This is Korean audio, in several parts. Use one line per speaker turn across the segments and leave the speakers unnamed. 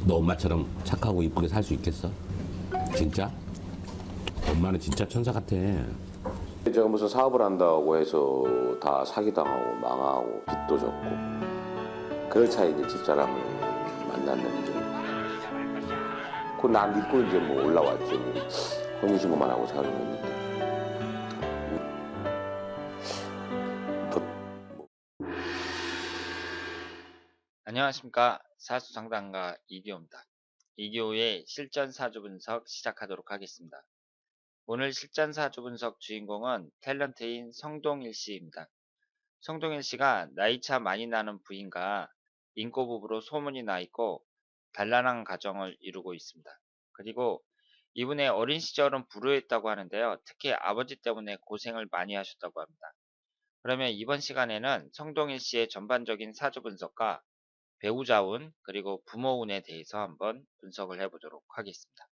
너 엄마처럼 착하고 이쁘게 살 수 있겠어? 진짜? 엄마는 진짜 천사 같아.
제가 무슨 사업을 한다고 해서 다 사기당하고 망하고 빚도 졌고 그렇자 이제 집사람을 만났는데 그나 믿고 이제 뭐 올라왔죠. 혼인신고만 하고 살았는데
안녕하십니까. 사수상담가 이기호입니다. 이기호의 실전사주 분석 시작하도록 하겠습니다. 오늘 실전사주 분석 주인공은 탤런트인 성동일 씨입니다. 성동일 씨가 나이차 많이 나는 부인과 인꼬부부로 소문이 나 있고 단란한 가정을 이루고 있습니다. 그리고 이분의 어린 시절은 불우했다고 하는데요. 특히 아버지 때문에 고생을 많이 하셨다고 합니다. 그러면 이번 시간에는 성동일 씨의 전반적인 사주 분석과 배우자 운, 그리고 부모 운에 대해서 한번 분석을 해보도록 하겠습니다.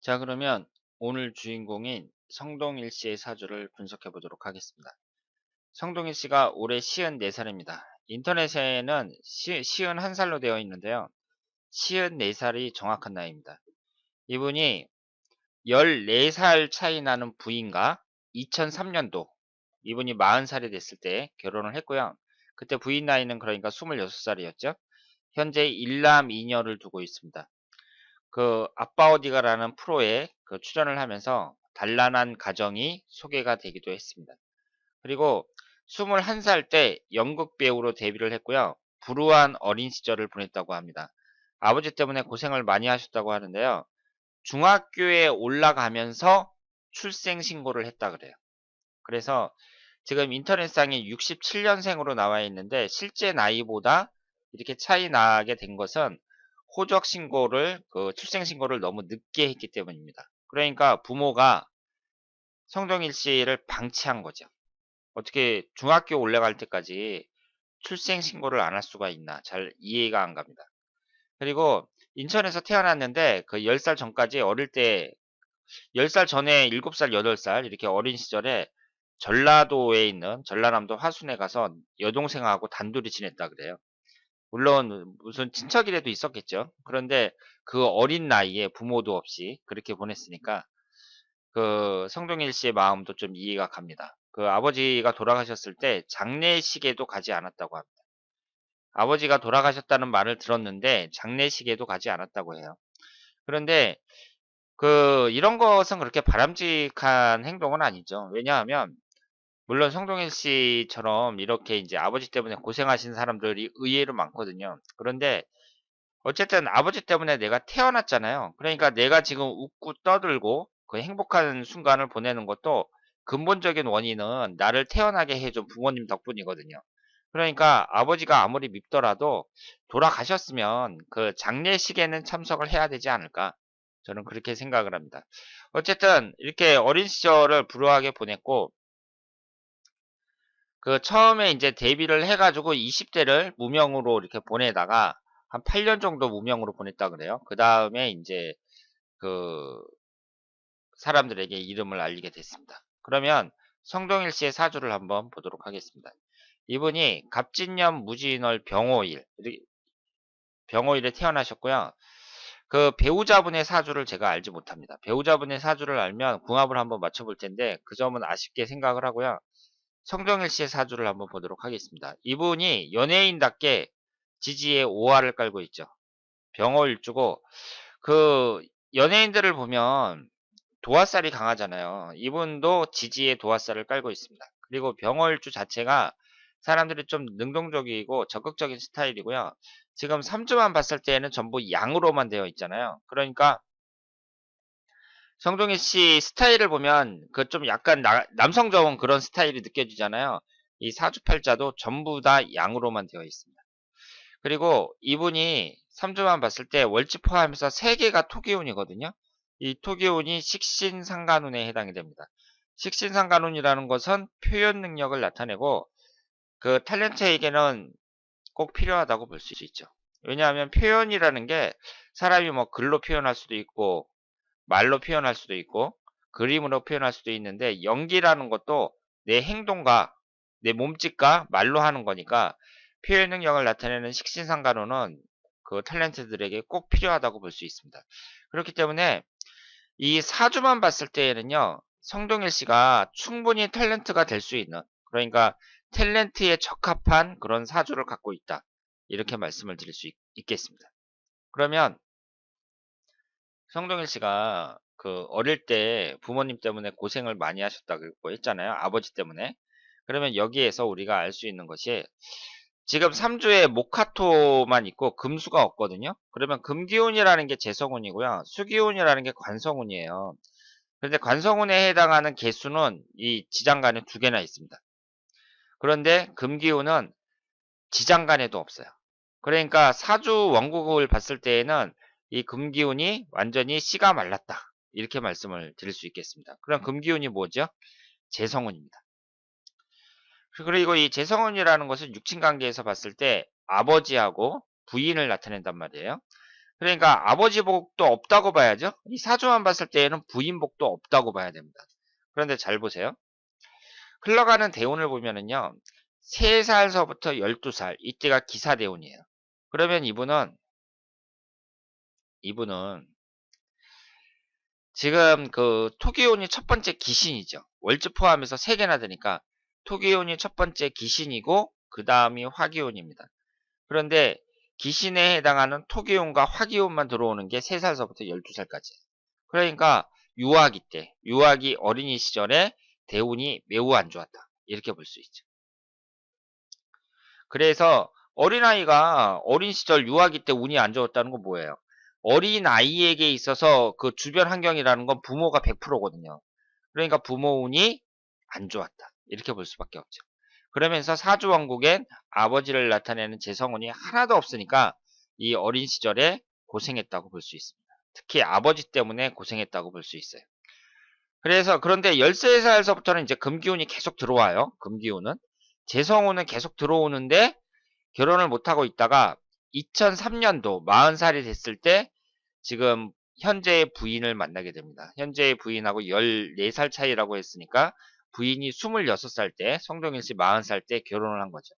자, 그러면 오늘 주인공인 성동일 씨의 사주를 분석해 보도록 하겠습니다. 성동일 씨가 올해 54살입니다. 인터넷에는 51살로 되어 있는데요. 54살이 정확한 나이입니다. 이분이 14살 차이 나는 부인과 2003년도 이분이 40살이 됐을 때 결혼을 했고요. 그때 부인 나이는 그러니까 26살이었죠. 현재 일남 이녀를 두고 있습니다. 그 아빠 어디가라는 프로에 그 출연을 하면서 단란한 가정이 소개가 되기도 했습니다. 그리고 21살 때 연극 배우로 데뷔를 했고요. 불우한 어린 시절을 보냈다고 합니다. 아버지 때문에 고생을 많이 하셨다고 하는데요. 중학교에 올라가면서 출생 신고를 했다 그래요. 그래서 지금 인터넷상에 67년생으로 나와 있는데 실제 나이보다 이렇게 차이 나게 된 것은 호적 신고를 출생 신고를 너무 늦게 했기 때문입니다. 그러니까 부모가 성동일 씨를 방치한 거죠. 어떻게 중학교 올라갈 때까지 출생 신고를 안 할 수가 있나 잘 이해가 안 갑니다. 그리고 인천에서 태어났는데 그 10살 전까지 어릴 때 10살 전에 7살, 8살 이렇게 어린 시절에 전라도에 있는 전라남도 화순에 가서 여동생하고 단둘이 지냈다 그래요. 물론 무슨 친척이라도 있었겠죠. 그런데 그 어린 나이에 부모도 없이 그렇게 보냈으니까 그 성동일 씨의 마음도 좀 이해가 갑니다. 그 아버지가 돌아가셨을 때 장례식에도 가지 않았다고 합니다. 아버지가 돌아가셨다는 말을 들었는데 장례식에도 가지 않았다고 해요. 그런데 이런 것은 그렇게 바람직한 행동은 아니죠. 왜냐하면 물론 성동일 씨처럼 이렇게 이제 아버지 때문에 고생하신 사람들이 의외로 많거든요. 그런데 어쨌든 아버지 때문에 내가 태어났잖아요. 그러니까 내가 지금 웃고 떠들고 그 행복한 순간을 보내는 것도 근본적인 원인은 나를 태어나게 해준 부모님 덕분이거든요. 그러니까 아버지가 아무리 밉더라도 돌아가셨으면 그 장례식에는 참석을 해야 되지 않을까? 저는 그렇게 생각을 합니다. 어쨌든 이렇게 어린 시절을 불우하게 보냈고 그 처음에 이제 데뷔를 해가지고 20대를 무명으로 이렇게 보내다가 한 8년 정도 무명으로 보냈다 그래요. 그 다음에 이제 그 사람들에게 이름을 알리게 됐습니다. 그러면 성동일 씨의 사주를 한번 보도록 하겠습니다. 이분이 갑진년 무진월 병호일에 태어나셨고요. 그 배우자분의 사주를 제가 알지 못합니다. 배우자분의 사주를 알면 궁합을 한번 맞춰볼 텐데 그 점은 아쉽게 생각을 하고요. 성동일 씨의 사주를 한번 보도록 하겠습니다. 이분이 연예인답게 지지에 오화를 깔고 있죠. 병호일주고 그 연예인들을 보면 도화살이 강하잖아요. 이분도 지지에 도화살을 깔고 있습니다. 그리고 병호일주 자체가 사람들이 좀 능동적이고 적극적인 스타일이고요. 지금 3주만 봤을 때에는 전부 양으로만 되어 있잖아요. 그러니까 성동일 씨 스타일을 보면 그 좀 약간 남성적인 그런 스타일이 느껴지잖아요. 이 사주팔자도 전부 다 양으로만 되어 있습니다. 그리고 이분이 3주만 봤을 때 월지 포함해서 3개가 토기운이거든요. 이 토기운이 식신상간운에 해당이 됩니다. 식신상간운이라는 것은 표현 능력을 나타내고 그 탤런트에게는 꼭 필요하다고 볼 수 있죠. 왜냐하면 표현이라는 게 사람이 뭐 글로 표현할 수도 있고 말로 표현할 수도 있고 그림으로 표현할 수도 있는데 연기라는 것도 내 행동과 내 몸짓과 말로 하는 거니까 표현 능력을 나타내는 식신상간호는 그 탤런트들에게 꼭 필요하다고 볼 수 있습니다. 그렇기 때문에 이 사주만 봤을 때에는요, 성동일 씨가 충분히 탤런트가 될 수 있는, 그러니까 탤런트에 적합한 그런 사주를 갖고 있다. 이렇게 말씀을 드릴 수 있겠습니다. 그러면 성동일 씨가 그 어릴 때 부모님 때문에 고생을 많이 하셨다고 했잖아요. 아버지 때문에. 그러면 여기에서 우리가 알 수 있는 것이 지금 3주에 목화토만 있고 금수가 없거든요. 그러면 금기운이라는 게 재성운이고요. 수기운이라는 게 관성운이에요. 그런데 관성운에 해당하는 개수는 이 지장간에 2개나 있습니다. 그런데 금기운은 지장간에도 없어요. 그러니까 사주 원국을 봤을 때에는 이 금기운이 완전히 씨가 말랐다. 이렇게 말씀을 드릴 수 있겠습니다. 그럼 금기운이 뭐죠? 재성운입니다. 그리고 이 재성운이라는 것은 육친관계에서 봤을 때 아버지하고 부인을 나타낸단 말이에요. 그러니까 아버지 복도 없다고 봐야죠. 이 사주만 봤을 때에는 부인 복도 없다고 봐야 됩니다. 그런데 잘 보세요. 흘러가는 대운을 보면은요. 3살서부터 12살 이때가 기사대운이에요. 그러면 이분은 지금 그 토기운이 첫 번째 기신이죠. 월지 포함해서 3개나 되니까 토기운이 첫 번째 기신이고 그 다음이 화기운입니다. 그런데 기신에 해당하는 토기운과 화기운만 들어오는 게 3살서부터 12살까지. 그러니까 유아기 때, 유아기 어린이 시절에 대운이 매우 안 좋았다. 이렇게 볼 수 있죠. 그래서 어린아이가 어린 시절 유아기 때 운이 안 좋았다는 건 뭐예요? 어린아이에게 있어서 그 주변 환경이라는 건 부모가 100%거든요. 그러니까 부모 운이 안 좋았다. 이렇게 볼 수밖에 없죠. 그러면서 사주원국엔 아버지를 나타내는 재성운이 하나도 없으니까 이 어린 시절에 고생했다고 볼 수 있습니다. 특히 아버지 때문에 고생했다고 볼 수 있어요. 그래서 그런데 13살서부터는 이제 금기운이 계속 들어와요. 금기운은. 재성운은 계속 들어오는데 결혼을 못하고 있다가 2003년도 40살이 됐을 때 지금 현재의 부인을 만나게 됩니다. 현재의 부인하고 14살 차이라고 했으니까 부인이 26살 때, 성동일 씨 40살 때 결혼을 한 거죠.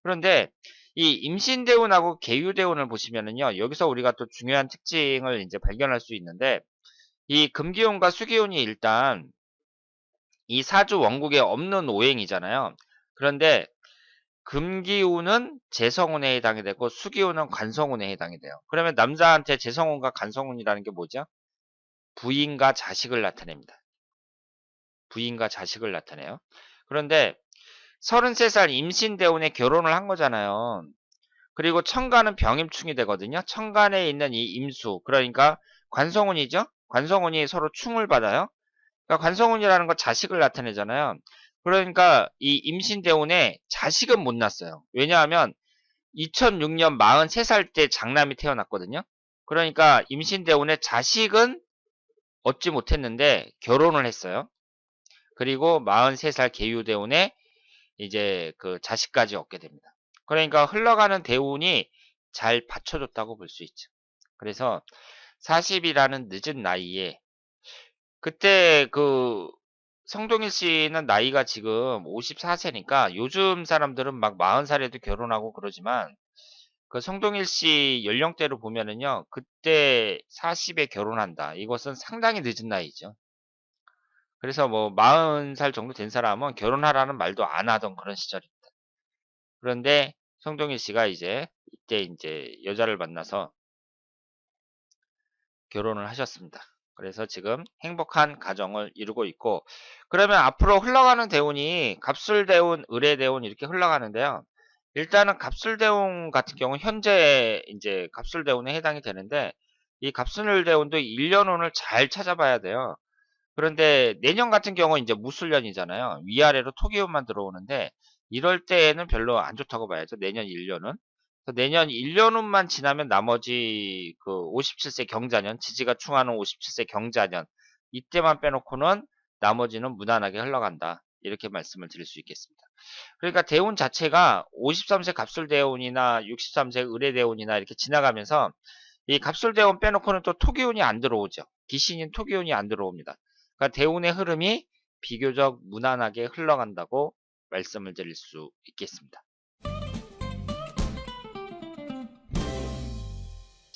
그런데 이 임신대운하고 계유대운을 보시면은요, 여기서 우리가 또 중요한 특징을 이제 발견할 수 있는데, 이 금기운과 수기운이 일단 이 사주 원국에 없는 오행이잖아요. 그런데 금기운은 재성운에 해당이 되고 수기운은 관성운에 해당이 돼요. 그러면 남자한테 재성운과 관성운이라는 게 뭐죠? 부인과 자식을 나타냅니다. 부인과 자식을 나타내요. 그런데 33살 임신대운에 결혼을 한 거잖아요. 그리고 천간은 병임충이 되거든요. 천간에 있는 이 임수, 그러니까 관성운이죠. 관성운이 서로 충을 받아요. 그러니까 관성운이라는 건 자식을 나타내잖아요. 그러니까 이 임신대운에 자식은 못 낳았어요. 왜냐하면 2006년 43살 때 장남이 태어났거든요. 그러니까 임신대운에 자식은 얻지 못했는데 결혼을 했어요. 그리고 43살 계유대운에 이제 그 자식까지 얻게 됩니다. 그러니까 흘러가는 대운이 잘 받쳐줬다고 볼 수 있죠. 그래서 40이라는 늦은 나이에 그때 그 성동일 씨는 나이가 지금 54세니까 요즘 사람들은 막 40살에도 결혼하고 그러지만 그 성동일 씨 연령대로 보면은요, 그때 40에 결혼한다. 이것은 상당히 늦은 나이죠. 그래서 뭐 40살 정도 된 사람은 결혼하라는 말도 안 하던 그런 시절입니다. 그런데 성동일 씨가 이때 이제 여자를 만나서 결혼을 하셨습니다. 그래서 지금 행복한 가정을 이루고 있고, 그러면 앞으로 흘러가는 대운이 갑술대운, 을의대운 이렇게 흘러가는데요. 일단은 갑술대운 같은 경우 현재 이제 갑술대운에 해당이 되는데 이 갑술대운도 1년운을 잘 찾아봐야 돼요. 그런데 내년 같은 경우 이제 무술년이잖아요. 위아래로 토기운만 들어오는데 이럴 때에는 별로 안 좋다고 봐야죠. 내년 1년은. 내년 1년운만 지나면 나머지 그 57세 경자년, 지지가 충하는 57세 경자년 이때만 빼놓고는 나머지는 무난하게 흘러간다. 이렇게 말씀을 드릴 수 있겠습니다. 그러니까 대운 자체가 53세 갑술대운이나 63세 을의대운이나 이렇게 지나가면서 이 갑술대운 빼놓고는 또 토기운이 안 들어오죠. 기신인 토기운이 안 들어옵니다. 그러니까 대운의 흐름이 비교적 무난하게 흘러간다고 말씀을 드릴 수 있겠습니다.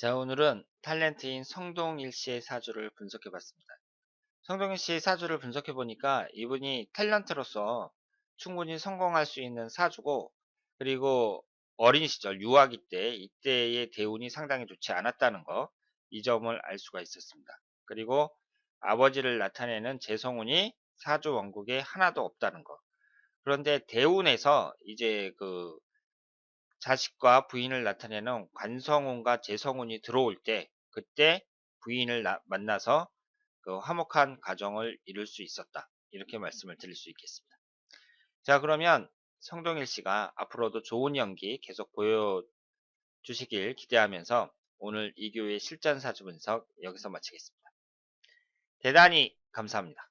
자, 오늘은 탤런트인 성동일 씨의 사주를 분석해 봤습니다. 성동일 씨의 사주를 분석해 보니까 이분이 탤런트로서 충분히 성공할 수 있는 사주고, 그리고 어린 시절 유아기 때 이때의 대운이 상당히 좋지 않았다는 거, 이 점을 알 수가 있었습니다. 그리고 아버지를 나타내는 재성운이 사주 원국에 하나도 없다는 거. 그런데 대운에서 이제 그 자식과 부인을 나타내는 관성운과 재성운이 들어올 때, 그때 부인을 만나서 그 화목한 가정을 이룰 수 있었다, 이렇게 말씀을 드릴 수 있겠습니다. 자, 그러면 성동일 씨가 앞으로도 좋은 연기 계속 보여주시길 기대하면서 오늘 2교의 실전 사주 분석 여기서 마치겠습니다. 대단히 감사합니다.